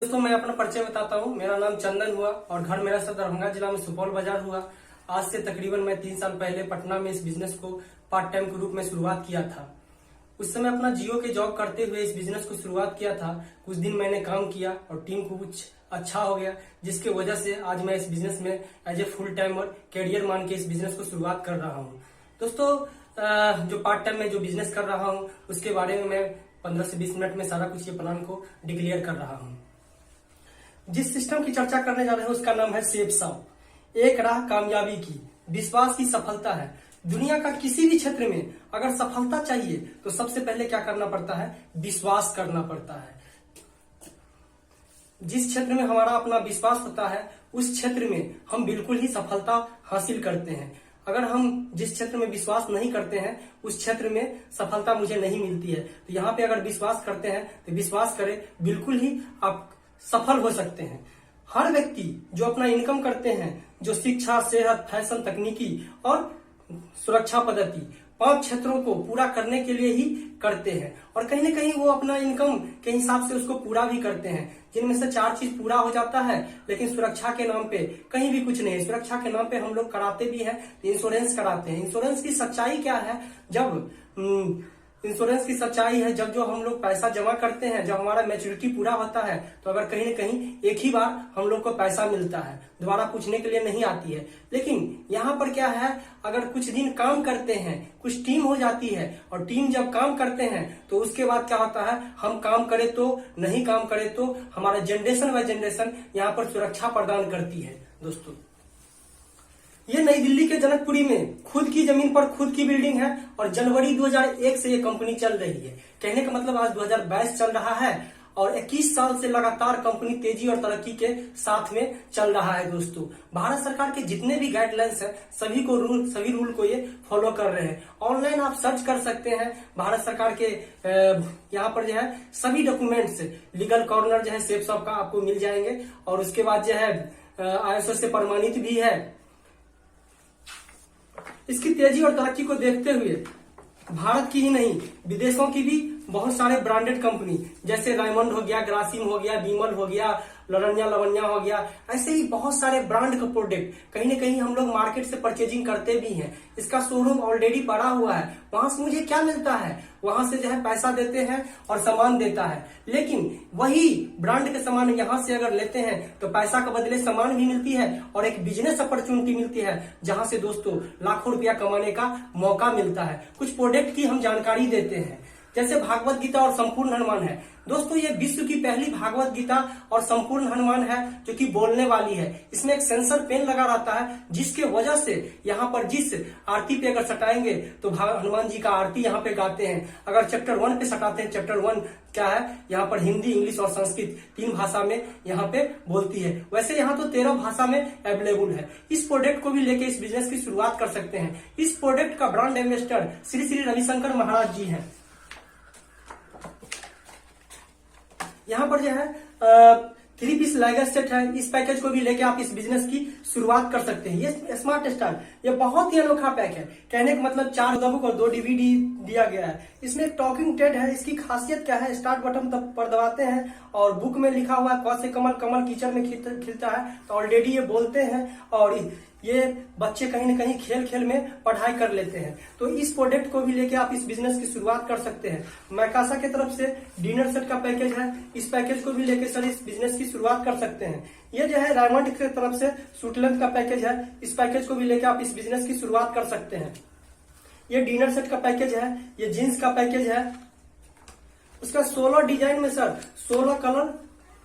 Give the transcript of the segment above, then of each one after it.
दोस्तों मैं अपना परिचय बताता हूँ। मेरा नाम चंदन हुआ और घर मेरा सर दरभंगा जिला में सुपौल बाजार हुआ। आज से तकरीबन मैं 3 साल पहले पटना में इस बिजनेस को पार्ट टाइम के रूप में शुरुआत किया था। उस समय अपना जियो के जॉब करते हुए इस बिजनेस को शुरुआत किया था। कुछ दिन मैंने काम किया और टीम को कुछ अच्छा हो गया, जिसके वजह से आज मैं इस बिजनेस में एज ए फुल टाइम और कैरियर मान के इस बिजनेस को शुरुआत कर रहा हूँ। दोस्तों जो पार्ट टाइम में जो बिजनेस कर रहा हूँ उसके बारे में मैं 15 से 20 मिनट में सारा कुछ ये प्लान को डिक्लेयर कर रहा हूँ। जिस सिस्टम की चर्चा करने जा रहे हैं उसका नाम है सेफ साउथ। एक राह कामयाबी की, विश्वास की सफलता है। दुनिया का किसी भी क्षेत्र में अगर सफलता चाहिए तो सबसे पहले क्या करना पड़ता है? विश्वास करना पड़ता है। जिस क्षेत्र में हमारा अपना विश्वास होता है उस क्षेत्र में हम बिल्कुल ही सफलता हासिल करते हैं। अगर हम जिस क्षेत्र में विश्वास नहीं करते हैं उस क्षेत्र में सफलता मुझे नहीं मिलती है। तो यहाँ पे अगर विश्वास करते हैं तो विश्वास करें, बिल्कुल ही आप सफल हो सकते हैं। हर व्यक्ति जो अपना इनकम करते हैं, जो शिक्षा, सेहत, फैशन, तकनीकी और सुरक्षा पद्धति 5 क्षेत्रों को पूरा करने के लिए ही करते हैं और कहीं ना कहीं वो अपना इनकम के हिसाब से उसको पूरा भी करते हैं, जिनमें से 4 चीज पूरा हो जाता है। लेकिन सुरक्षा के नाम पे कहीं भी कुछ नहीं। सुरक्षा के नाम पे हम लोग कराते भी हैं तो इंश्योरेंस कराते हैं। इंश्योरेंस की सच्चाई क्या है? जब इंश्योरेंस की सच्चाई है जब जो हम लोग पैसा जमा करते हैं, जब हमारा मैच्योरिटी पूरा होता है तो अगर कहीं न कहीं एक ही बार हम लोग को पैसा मिलता है, दोबारा पूछने के लिए नहीं आती है। लेकिन यहाँ पर क्या है, अगर कुछ दिन काम करते हैं, कुछ टीम हो जाती है और टीम जब काम करते हैं तो उसके बाद क्या होता है, हम काम करें तो नहीं काम करें तो हमारा जनरेशन बाय जनरेशन यहाँ पर सुरक्षा प्रदान करती है। दोस्तों ये नई दिल्ली के जनकपुरी में खुद की जमीन पर खुद की बिल्डिंग है और जनवरी 2001 से ये कंपनी चल रही है। कहने का मतलब आज 2022 चल रहा है और 21 साल से लगातार कंपनी तेजी और तरक्की के साथ में चल रहा है। दोस्तों भारत सरकार के जितने भी गाइडलाइंस है सभी रूल को ये फॉलो कर रहे हैं। ऑनलाइन आप सर्च कर सकते हैं भारत सरकार के यहाँ पर जो है सभी डॉक्यूमेंट्स, लीगल कॉर्नर जो है सेफ साउथ का आपको मिल जाएंगे और उसके बाद जो है ISO से प्रमाणित भी है। इसकी तेजी और तरक्की को देखते हुए भारत की ही नहीं विदेशों की भी बहुत सारे ब्रांडेड कंपनी जैसे रायमंड हो गया, ग्रासिम हो गया, बीमल हो गया, लवण्या हो गया, ऐसे ही बहुत सारे ब्रांड का प्रोडक्ट कहीं ना कहीं हम लोग मार्केट से परचेजिंग करते भी हैं। इसका शोरूम ऑलरेडी पड़ा हुआ है। वहां से मुझे क्या मिलता है? वहां से जो है पैसा देते हैं और सामान देता है। लेकिन वही ब्रांड के सामान यहाँ से अगर लेते हैं तो पैसा के बदले सामान भी मिलती है और एक बिजनेस अपॉर्चुनिटी मिलती है जहां से दोस्तों लाखों रुपया कमाने का मौका मिलता है। कुछ प्रोडक्ट की हम जानकारी देते हैं जैसे भागवत गीता और संपूर्ण हनुमान है। दोस्तों ये विश्व की पहली भागवत गीता और संपूर्ण हनुमान है जो कि बोलने वाली है। इसमें एक सेंसर पेन लगा रहता है जिसके वजह से यहाँ पर जिस आरती पे अगर सटाएंगे तो हनुमान जी का आरती यहाँ पे गाते हैं। अगर चैप्टर 1 पे सटाते हैं, चैप्टर 1 क्या है, यहाँ पर हिंदी, इंग्लिश और संस्कृत 3 भाषा में यहाँ पे बोलती है। वैसे यहाँ तो 13 भाषा में अवेलेबल है। इस प्रोडक्ट को भी लेके इस बिजनेस की शुरुआत कर सकते हैं। इस प्रोडक्ट का ब्रांड एम्बेसडर श्री श्री रविशंकर महाराज जी है। यहाँ पर जो है 3 पीस लाइगर सेट है। इस पैकेज को भी लेके आप इस बिजनेस की शुरुआत कर सकते हैं। ये स्मार्ट स्टाइल, ये बहुत ही अनोखा पैक है। कहने का मतलब 4 बुक और 2 DVD दिया गया है। इसमें एक टॉकिंग टेड है। इसकी खासियत क्या है? स्टार्ट बटन पर दबाते हैं और बुक में लिखा हुआ है क से कमल, कमल कीचड़ में खिलता है। तो ऑलरेडी ये बोलते हैं और ये बच्चे कहीं ना कहीं खेल खेल में पढ़ाई कर लेते हैं। तो इस प्रोडक्ट को भी लेके आप इस बिजनेस की शुरुआत कर सकते हैं। मैकासा की तरफ से डिनर सेट का पैकेज है। इस पैकेज को भी लेके सर इस बिजनेस की शुरुआत कर सकते हैं। ये जो है रायमंड की तरफ से सूटलेंथ का पैकेज है। इस पैकेज को भी लेके आप इस बिजनेस की शुरुआत कर सकते हैं। ये डिनर सेट का पैकेज है। ये जीन्स का पैकेज है। उसका 16 डिजाइन में सर 16 कलर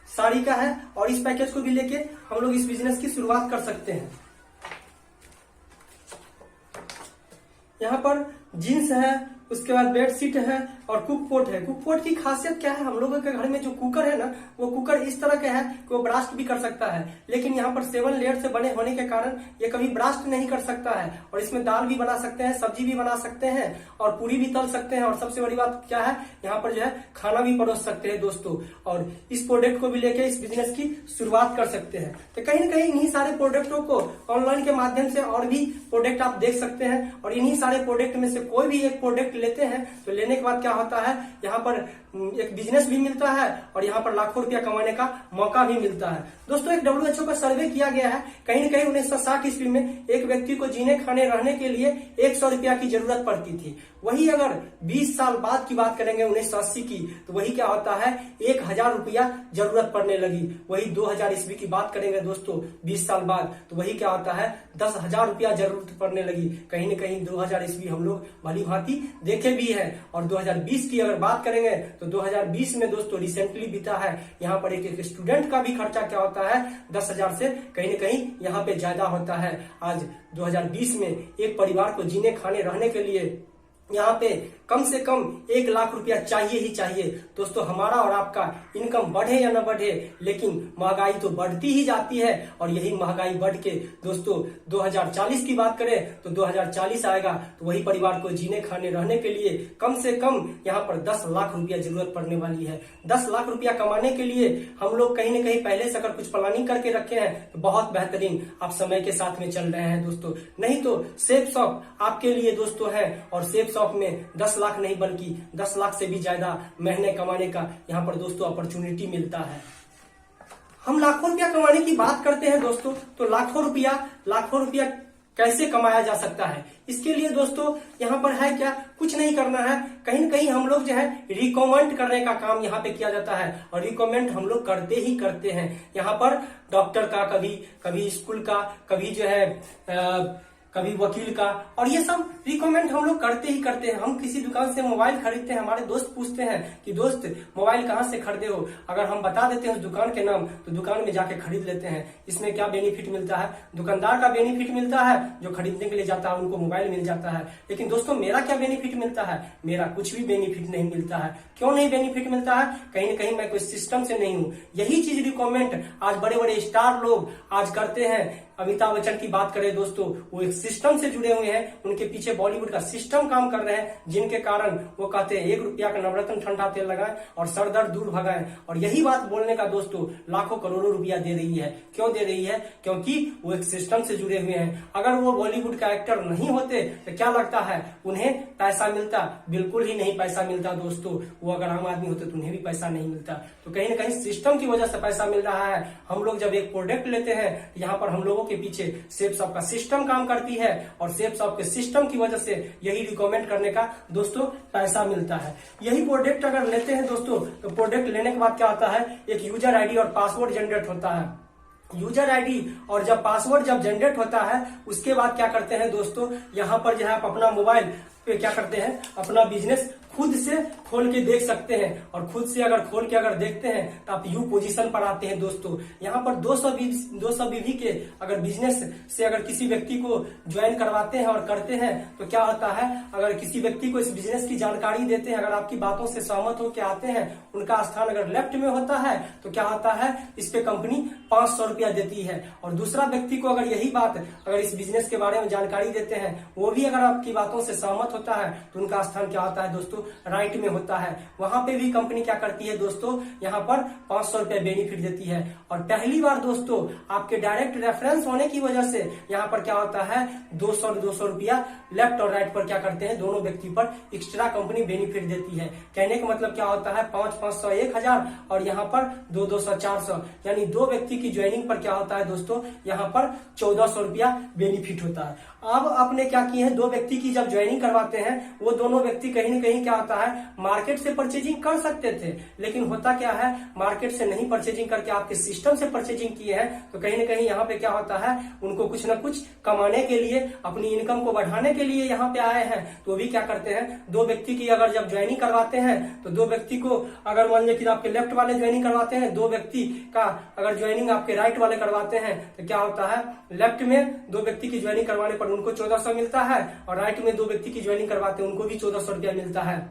साड़ी का है और इस पैकेज को भी लेके हम लोग इस बिजनेस की शुरुआत कर सकते हैं। यहाँ पर जीन्स है, उसके बाद बेडशीट है और कुकपोट है। कुकपोट की खासियत क्या है? हम लोगों के घर में जो कुकर है ना, वो कुकर इस तरह का है कि वो ब्रास्ट भी कर सकता है। लेकिन यहाँ पर 7 लेयर से बने होने के कारण ये कभी ब्रास्ट नहीं कर सकता है और इसमें दाल भी बना सकते हैं, सब्जी भी बना सकते हैं और पूरी भी तल सकते हैं। और सबसे बड़ी बात क्या है, यहाँ पर जो है खाना भी परोस सकते हैं दोस्तों। और इस प्रोडक्ट को भी लेके इस बिजनेस की शुरुआत कर सकते हैं। तो कहीं ना कहीं इन्हीं सारे प्रोडक्टों को ऑनलाइन के माध्यम से और भी प्रोडक्ट आप देख सकते हैं और इन्हीं सारे प्रोडक्ट में से कोई भी एक प्रोडक्ट लेते हैं तो लेने के बाद क्या होता है, यहाँ पर एक बिजनेस भी मिलता है और यहाँ पर लाखों रुपया कमाने का मौका भी मिलता है। दोस्तों एक WHO का सर्वे किया गया है, कहीं न कहीं 1960 ईस्वी में एक व्यक्ति को जीने खाने रहने के लिए 100 रुपया की जरूरत पड़ती थी। वही अगर 20 साल बाद की बात करेंगे 1980 की, तो वही क्या होता है 1000 रुपया जरूरत पड़ने लगी। वही 2000 ईस्वी की बात करेंगे दोस्तों 20 साल बाद, तो वही क्या होता है 10,000 रुपया जरूरत पड़ने लगी। कहीं न कहीं 2000 ईस्वी हम लोग भली भांति देखे भी है। और 2020 की अगर बात करेंगे तो 2020 में दोस्तों रिसेंटली बीता है, यहाँ पर एक स्टूडेंट का भी खर्चा क्या होता है 10,000 से कहीं न कहीं यहाँ पे ज्यादा होता है। आज 2020 में एक परिवार को जीने खाने रहने के लिए यहाँ पे कम से कम 1 लाख रुपया चाहिए ही चाहिए। दोस्तों हमारा और आपका इनकम बढ़े या न बढ़े, लेकिन महंगाई तो बढ़ती ही जाती है। और यही महंगाई बढ़ के दोस्तों 2040 की बात करें तो 2040 आएगा तो वही परिवार को जीने खाने रहने के लिए कम से कम यहाँ पर 10 लाख रुपया जरूरत पड़ने वाली है। 10 लाख रुपया कमाने के लिए हम लोग कहीं न कहीं पहले से अगर कुछ प्लानिंग करके रखे हैं तो बहुत बेहतरीन, आप समय के साथ में चल रहे हैं दोस्तों। नहीं तो सेफ शॉप आपके लिए दोस्तों है, और सेफ शॉप में 10 लाख नहीं बल्कि 10 लाख से भी ज्यादा महीने कमाने का यहाँ पर दोस्तों अपॉर्चुनिटी मिलता है। हम लाखों रुपया कमाने की बात करते हैं दोस्तों, तो लाखों रुपया कैसे कमाया जा सकता है, इसके लिए दोस्तों यहाँ पर है क्या, कुछ नहीं करना है। कहीं न कहीं हम लोग जो है रिकमेंड करने का काम यहाँ पे किया जाता है, और रिकमेंड हम लोग करते ही करते हैं। यहाँ पर डॉक्टर का, कभी स्कूल का, कभी जो है कभी वकील का, और ये सब रिकमेंड हम लोग करते ही करते हैं। हम किसी दुकान से मोबाइल खरीदते हैं, हमारे दोस्त पूछते हैं कि दोस्त मोबाइल कहाँ से खरीदे हो, अगर हम बता देते हैं उस दुकान के नाम तो दुकान में जाके खरीद लेते हैं। इसमें क्या बेनिफिट मिलता है, दुकानदार का बेनिफिट मिलता है, जो खरीदने के लिए जाता है उनको मोबाइल मिल जाता है। लेकिन दोस्तों मेरा क्या बेनिफिट मिलता है, मेरा कुछ भी बेनिफिट नहीं मिलता है। क्यों नहीं बेनिफिट मिलता है, कहीं ना कहीं मैं कोई सिस्टम से नहीं हूँ। यही चीज रिकमेंड आज बड़े बड़े स्टार लोग आज करते हैं। अमिताभ बच्चन की बात करें दोस्तों, वो एक सिस्टम से जुड़े हुए हैं, उनके पीछे बॉलीवुड का सिस्टम काम कर रहे हैं, जिनके कारण वो कहते हैं 1 रुपया का नवरत्न ठंडा तेल लगाएं और सर दर्द दूर भगाएं। और यही बात बोलने का दोस्तों लाखों करोड़ों रुपया दे रही है। क्यों दे रही है, क्योंकि वो एक सिस्टम से जुड़े हुए हैं। अगर वो बॉलीवुड का एक्टर नहीं होते तो क्या लगता है उन्हें पैसा मिलता, बिल्कुल ही नहीं पैसा मिलता दोस्तों। वो अगर आम आदमी होते तो उन्हें भी पैसा नहीं मिलता। तो कहीं ना कहीं सिस्टम की वजह से पैसा मिल रहा है। हम लोग जब एक प्रोडक्ट लेते हैं, यहाँ पर हम लोगों के पीछे सेफ शॉप का सिस्टम काम करती है, और सेफ शॉप के सिस्टम की वजह से यही रिकमेंड करने का दोस्तों पैसा मिलता है। यही प्रोडक्ट अगर लेते हैं दोस्तों, तो प्रोडक्ट लेने के बाद क्या होता है, एक यूजर आईडी और पासवर्ड जनरेट होता है। यूजर आईडी और जब पासवर्ड जब जनरेट होता है, उसके बाद क्या करते हैं दोस्तों, यहाँ पर जो है आप अपना मोबाइल पे क्या करते हैं, अपना बिजनेस खुद से खोल के देख सकते हैं। और खुद से अगर खोल के अगर देखते हैं तो आप यू पोजीशन पर आते हैं दोस्तों। यहाँ पर 200 बीवी के अगर बिजनेस से अगर किसी व्यक्ति को ज्वाइन करवाते हैं और करते हैं, तो क्या होता है, अगर किसी व्यक्ति को इस बिजनेस की जानकारी देते हैं, अगर आपकी बातों से सहमत होकर आते हैं, उनका स्थान अगर लेफ्ट में होता है, तो क्या होता है, इस पे कंपनी 500 रुपया देती है। और दूसरा व्यक्ति को अगर यही बात अगर इस बिजनेस के बारे में जानकारी देते हैं, वो भी अगर आपकी बातों से सहमत होता है, तो उनका स्थान क्या होता है दोस्तों, राइट में होता है। वहां पे भी कंपनी क्या करती है दोस्तों, यहाँ पर 500 रुपया बेनिफिट देती है। और पहली बार दोस्तों आपके डायरेक्ट रेफरेंस होने की वजह से यहाँ पर क्या होता है, 200 रुपया लेफ्ट और राइट पर क्या करते हैं, दोनों व्यक्ति पर एक्स्ट्रा कंपनी बेनिफिट देती है। कहने का मतलब क्या होता है, 500 1000 और यहाँ पर 200 400, यानी 2 व्यक्ति की ज्वाइनिंग पर क्या होता है दोस्तों, यहाँ पर 1400 रुपया बेनिफिट होता है। अब आपने क्या किए हैं, 2 व्यक्ति की जब ज्वाइनिंग करवाते हैं, वो दोनों व्यक्ति कहीं ना कहीं क्या होता है, मार्केट से परचेजिंग कर सकते थे, लेकिन होता क्या है, मार्केट से नहीं परचेजिंग करके आपके सिस्टम से परचेजिंग किए हैं। तो कहीं ना कहीं यहाँ पे क्या होता है, उनको कुछ ना कुछ कमाने के लिए, अपनी इनकम को बढ़ाने के लिए यहाँ पे आए हैं। तो भी क्या करते हैं, 2 व्यक्ति की अगर जब ज्वाइनिंग करवाते हैं, तो 2 व्यक्ति को अगर मान लीजिए कि आपके लेफ्ट वाले ज्वाइनिंग करवाते हैं, 2 व्यक्ति का अगर ज्वाइनिंग आपके राइट वाले करवाते हैं, तो क्या होता है, लेफ्ट में 2 व्यक्ति की ज्वाइनिंग करवाने पर उनको 1400 मिलता है, और राइट में 2 व्यक्ति की ज्वाइनिंग करवाते हैं, उनको भी 1400 रुपया मिलता है।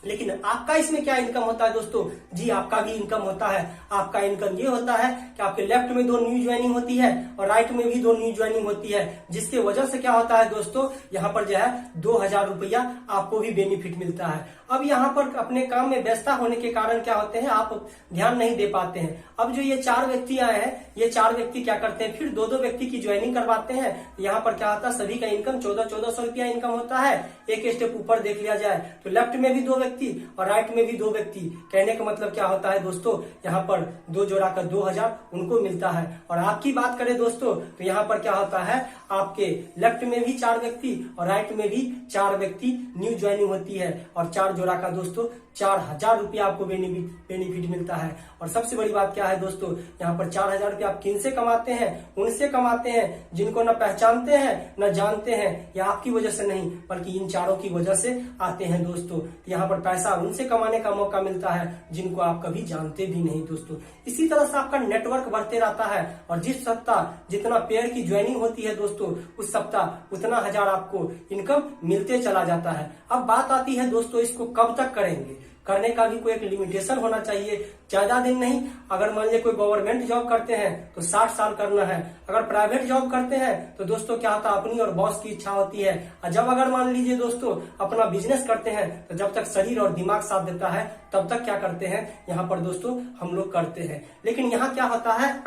लेकिन आपका इसमें क्या इनकम होता है दोस्तों, जी आपका भी इनकम होता है। आपका इनकम ये होता है कि आपके लेफ्ट में 2 न्यू ज्वाइनिंग होती है और राइट में भी 2 न्यू ज्वाइनिंग होती है, जिसके वजह से क्या होता है दोस्तों, यहाँ पर जो है 2000 रुपया आपको भी बेनिफिट मिलता है। अब यहाँ पर अपने काम में व्यस्तता होने के कारण क्या होते हैं, आप ध्यान नहीं दे पाते हैं। अब जो ये 4 व्यक्ति आए हैं, ये 4 व्यक्ति क्या करते हैं, फिर 2-2 व्यक्ति की ज्वाइनिंग करवाते हैं। यहाँ पर क्या होता है, सभी का इनकम 1400 रुपया इनकम होता है। एक स्टेप ऊपर देख लिया जाए तो लेफ्ट में भी 2 व्यक्ति और राइट में भी 2 व्यक्ति। कहने का मतलब क्या होता है दोस्तों, यहाँ पर 2 जोड़ा का 2000 उनको मिलता है। और आपकी बात करें दोस्तों तो यहाँ पर क्या होता है, आपके लेफ्ट में भी 4 व्यक्ति और राइट में भी 4 व्यक्ति न्यू ज्वाइनिंग होती है। और 4 जोड़ा का दोस्तों 4000 रुपया आपको बेनिफिट मिलता है। और सबसे बड़ी बात क्या है दोस्तों, यहाँ पर 4000 रुपया आप किन से कमाते हैं, उनसे कमाते हैं जिनको न पहचानते हैं न जानते हैं। या आपकी वजह से नहीं बल्कि इन चारों की वजह से आते हैं दोस्तों। यहाँ पर पैसा उनसे कमाने का मौका मिलता है जिनको आप कभी जानते भी नहीं दोस्तों। इसी तरह से आपका नेटवर्क बढ़ते रहता है और जिस सप्ताह जितना पेयर की ज्वाइनिंग होती है दोस्तों, उस सप्ताह उतना हजार आपको इनकम मिलते चला जाता है। अब बात आती है दोस्तों, इसको कब तक करेंगे, करने का भी कोई एक लिमिटेशन होना चाहिए। ज्यादा दिन नहीं, अगर मान लीजिए कोई गवर्नमेंट जॉब करते हैं तो 60 साल करना है। अगर प्राइवेट जॉब करते हैं तो दोस्तों क्या होता है, अपनी और बॉस की इच्छा होती है। और जब अगर मान लीजिए दोस्तों अपना बिजनेस करते हैं तो जब तक शरीर और दिमाग साथ देता है तब तक क्या करते हैं, यहाँ पर दोस्तों हम लोग करते हैं। लेकिन यहाँ क्या होता है,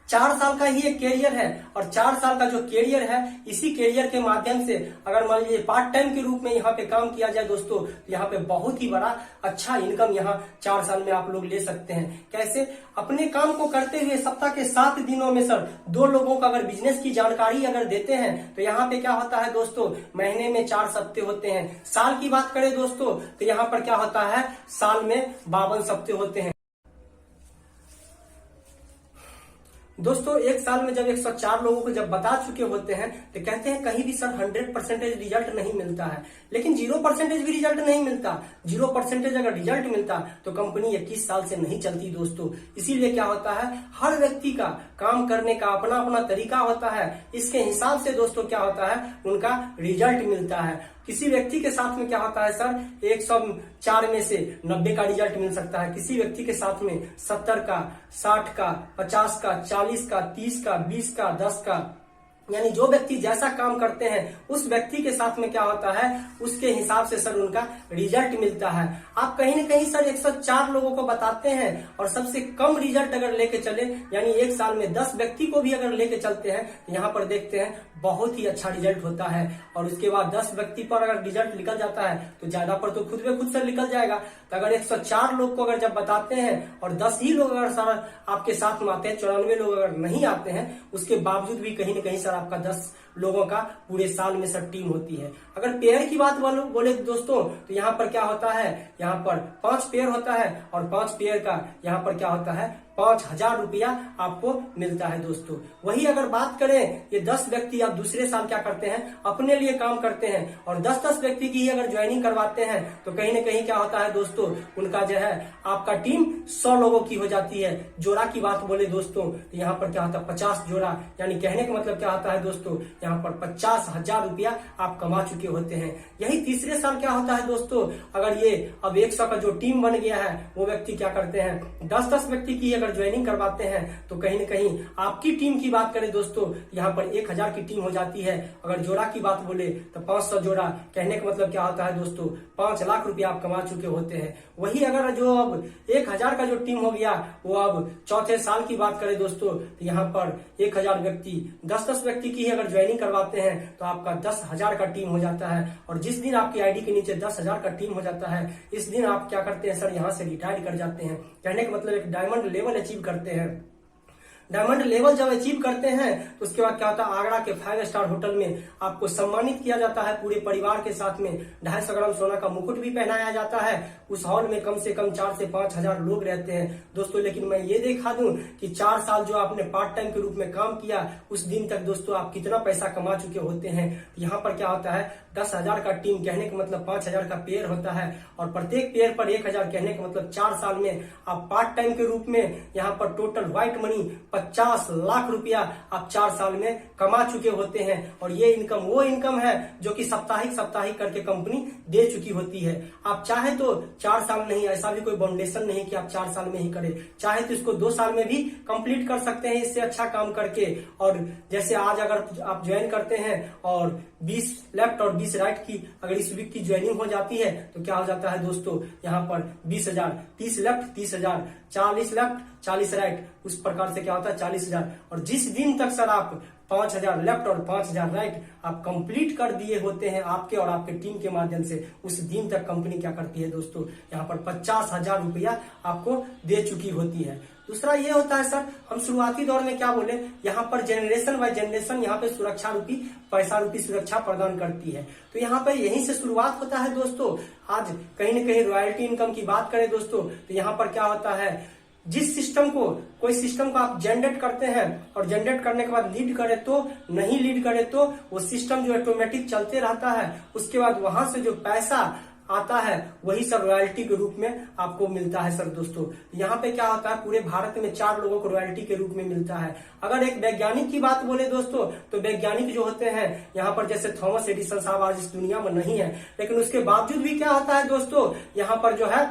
4 साल का ही एक कैरियर है और 4 साल का जो कैरियर है, इसी कैरियर के माध्यम से अगर मान लीजिए पार्ट टाइम के रूप में यहाँ पे काम किया जाए दोस्तों, तो यहाँ पे बहुत ही बड़ा अच्छा इनकम यहाँ 4 साल में आप लोग ले सकते हैं। कैसे, अपने काम को करते हुए सप्ताह के 7 दिनों में सर 2 लोगों का अगर बिजनेस की जानकारी अगर देते हैं तो यहाँ पे क्या होता है दोस्तों, महीने में 4 सप्ते होते हैं। साल की बात करें दोस्तों तो यहाँ पर क्या होता है, साल में 52 सप्ते होते हैं। दोस्तों एक साल में जब 104 लोगों को जब बता चुके होते हैं तो कहते हैं कहीं भी सर 100% रिजल्ट नहीं मिलता है। लेकिन 0% भी रिजल्ट नहीं मिलता। 0% अगर रिजल्ट मिलता तो कंपनी 21 साल से नहीं चलती दोस्तों। इसीलिए क्या होता है, हर व्यक्ति का काम करने का अपना अपना तरीका होता है। इसके हिसाब से दोस्तों क्या होता है, उनका रिजल्ट मिलता है। किसी व्यक्ति के साथ में क्या होता है सर, 104 में से 90 का रिजल्ट मिल सकता है। किसी व्यक्ति के साथ में 70 का, 60 का, 50 का, 40 का, 30 का, 20 का, 10 का, यानी जो व्यक्ति जैसा काम करते हैं उस व्यक्ति के साथ में क्या होता है, उसके हिसाब से सर उनका रिजल्ट मिलता है। आप कहीं न कहीं सर 104 लोगों को बताते हैं और सबसे कम रिजल्ट अगर लेके चले, यानी एक साल में 10 व्यक्ति को भी अगर लेके चलते हैं तो यहाँ पर देखते हैं बहुत ही अच्छा रिजल्ट होता है। और उसके बाद 10 व्यक्ति पर अगर रिजल्ट निकल जाता है तो ज्यादा पर तो खुद में खुद सर निकल जाएगा। तो अगर 104 लोग को अगर जब बताते हैं और 10 ही लोग अगर सर आपके साथ में आते हैं, 94 लोग अगर नहीं आते हैं, उसके बावजूद भी कहीं न कहीं सर आपका 10 लोगों का पूरे साल में सब टीम होती है। अगर पेयर की बात बोले दोस्तों तो यहाँ पर क्या होता है, यहाँ पर 5 पेयर होता है और 5 पेयर का यहाँ पर क्या होता है, 5000 रुपया आपको मिलता है दोस्तों। वही अगर बात करें, ये 10 व्यक्ति आप दूसरे साल क्या करते हैं, अपने लिए काम करते हैं और 10-10 व्यक्ति की अगर ज्वाइनिंग करवाते हैं तो कहीं न कहीं क्या होता है दोस्तों, उनका जो है आपका टीम 100 लोगों की हो जाती है। जोड़ा की बात बोले दोस्तों तो यहाँ पर क्या होता है, 50 जोड़ा, यानी कहने का मतलब क्या होता है दोस्तों, यहाँ पर 50,000 रुपया आप कमा चुके होते हैं। यही तीसरे साल क्या होता है दोस्तों, अगर ये अब 100 का जो टीम बन गया है वो व्यक्ति क्या करते हैं, 10-10 व्यक्ति की अगर ज्वाइनिंग करवाते हैं तो कहीं न कहीं आपकी टीम की बात करें दोस्तों, यहाँ पर 1000 की टीम हो जाती है। अगर जोड़ा की बात बोले तो 500 जोड़ा, कहने का मतलब क्या होता है दोस्तों, 5 लाख रुपया आप कमा चुके होते हैं। वही अगर जो अब 1000 का जो टीम हो गया वो अब चौथे साल की बात करें दोस्तों तो यहाँ पर 1000 व्यक्ति 10-10 व्यक्ति की अगर ज्वाइनिंग करवाते हैं तो आपका 10,000 का टीम हो जाता है। और जिस दिन आपकी आईडी के नीचे 10,000 का टीम हो जाता है, इस दिन आप क्या करते हैं सर, यहाँ से रिटायर कर जाते हैं। कहने का मतलब एक डायमंड लेवल अचीव करते हैं। डायमंड लेवल जब अचीव करते हैं तो उसके बाद क्या होता है, आगरा के 5 स्टार होटल में आपको सम्मानित किया जाता है पूरे परिवार के साथ में। 250 ग्राम सोना का मुकुट भी पहनाया जाता है। उस हॉल में कम से कम 4 से 5 हजार लोग रहते हैं दोस्तों। लेकिन मैं ये दिखा दूं कि 4 साल जो आपने पार्ट टाइम के रूप में काम किया, उस दिन तक दोस्तों आप कितना पैसा कमा चुके होते हैं। यहाँ पर क्या होता है, 10,000 का टीम, कहने का मतलब 5,000 का पेयर होता है और प्रत्येक पेयर पर 1,000, कहने का मतलब 4 साल में आप पार्ट टाइम के रूप में यहाँ पर टोटल व्हाइट मनी 50 लाख रुपया आप 4 साल में कमा चुके होते हैं। और ये इनकम वो इनकम है जो कि साप्ताहिक करके कंपनी दे चुकी होती है। आप चाहे तो 4 साल नहीं, ऐसा भी कोई बाउंडेशन नहीं कि आप 4 साल में ही करें, चाहे तो इसको 2 साल में भी कंप्लीट कर सकते हैं इससे अच्छा काम करके। और जैसे आज अगर आप ज्वाइन करते हैं और 20 लेफ्ट और 20 राइट की अगर इस वीक की ज्वाइनिंग हो जाती है तो क्या हो जाता है दोस्तों, यहाँ पर 20,000, 30 लेफ्ट 30,000, 40 लेफ्ट 40 राइट, उस प्रकार से क्या होता है 40,000। और जिस दिन तक सर आप 5,000 लेफ्ट और 5,000 राइट आप कंप्लीट कर दिए होते हैं आपके और आपके टीम के माध्यम से, उस दिन तक कंपनी क्या करती है दोस्तों, यहाँ पर 50,000 रुपया आपको दे चुकी होती है। दूसरा ये होता है सर, हम शुरुआती दौर में क्या बोले, यहाँ पर जनरेशन बाय जनरेशन यहाँ पे सुरक्षा रूपी पैसा रूपी सुरक्षा प्रदान करती है। तो यहाँ पर यहीं से शुरुआत होता है दोस्तों। आज कहीं न कहीं रॉयल्टी इनकम की बात करें दोस्तों, तो यहाँ पर क्या होता है, जिस सिस्टम को कोई सिस्टम को आप जनरेट करते हैं और जनरेट करने के बाद लीड करे तो नहीं लीड करे तो वो सिस्टम जो ऑटोमेटिक चलते रहता है, उसके बाद वहां से जो पैसा आता है वही सर रॉयल्टी के रूप में आपको मिलता है। सर दोस्तों यहाँ पे क्या होता है, पूरे भारत में 4 लोगों को रॉयल्टी के रूप में मिलता है। अगर एक वैज्ञानिक की बात बोले दोस्तों, तो वैज्ञानिक जो होते हैं यहाँ पर जैसे थॉमस एडिसन साहब आज इस दुनिया में नहीं है, लेकिन उसके बावजूद भी क्या होता है दोस्तों, यहाँ पर जो है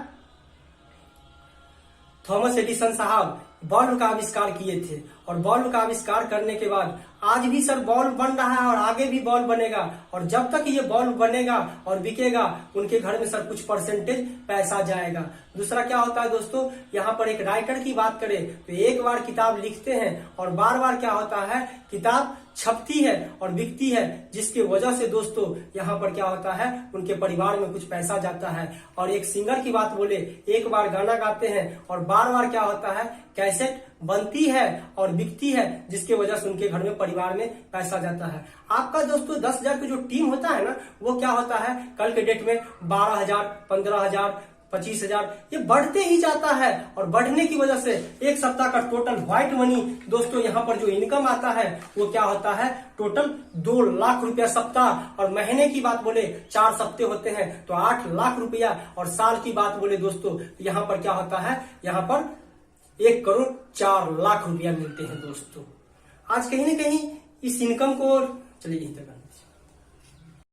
थॉमस एडिसन साहब बल्ब का आविष्कार किए थे और बल्ब का आविष्कार करने के बाद आज भी सर बल्ब बन रहा है और आगे भी बल्ब बनेगा। और जब तक ये बल्ब बनेगा और बिकेगा उनके घर में सर कुछ परसेंटेज पैसा जाएगा। दूसरा क्या होता है दोस्तों, यहाँ पर एक राइटर की बात करें तो एक बार किताब लिखते हैं और बार बार क्या होता है, किताब छपती है और बिकती है, जिसकी वजह से दोस्तों यहाँ पर क्या होता है, उनके परिवार में कुछ पैसा जाता है। और एक सिंगर की बात बोले, एक बार गाना गाते हैं और बार बार क्या होता है, कैसेट बनती है और बिकती है, जिसकी वजह से उनके घर में परिवार में पैसा जाता है। आपका दोस्तों 10,000 की जो टीम होता है ना, वो क्या होता है, कल के डेट में 12,000, 15,000, 25,000 ये बढ़ते ही जाता है। और बढ़ने की वजह से एक सप्ताह का टोटल व्हाइट मनी दोस्तों यहाँ पर जो इनकम आता है वो क्या होता है, टोटल 2 लाख रुपया सप्ताह। और महीने की बात बोले 4 सप्ते होते हैं तो 8 लाख रुपया। और साल की बात बोले दोस्तों यहाँ पर क्या होता है, यहाँ पर 1 करोड़ 4 लाख रुपया मिलते हैं दोस्तों। आज कहीं ना कहीं इस इनकम को चलिए यहीं तक।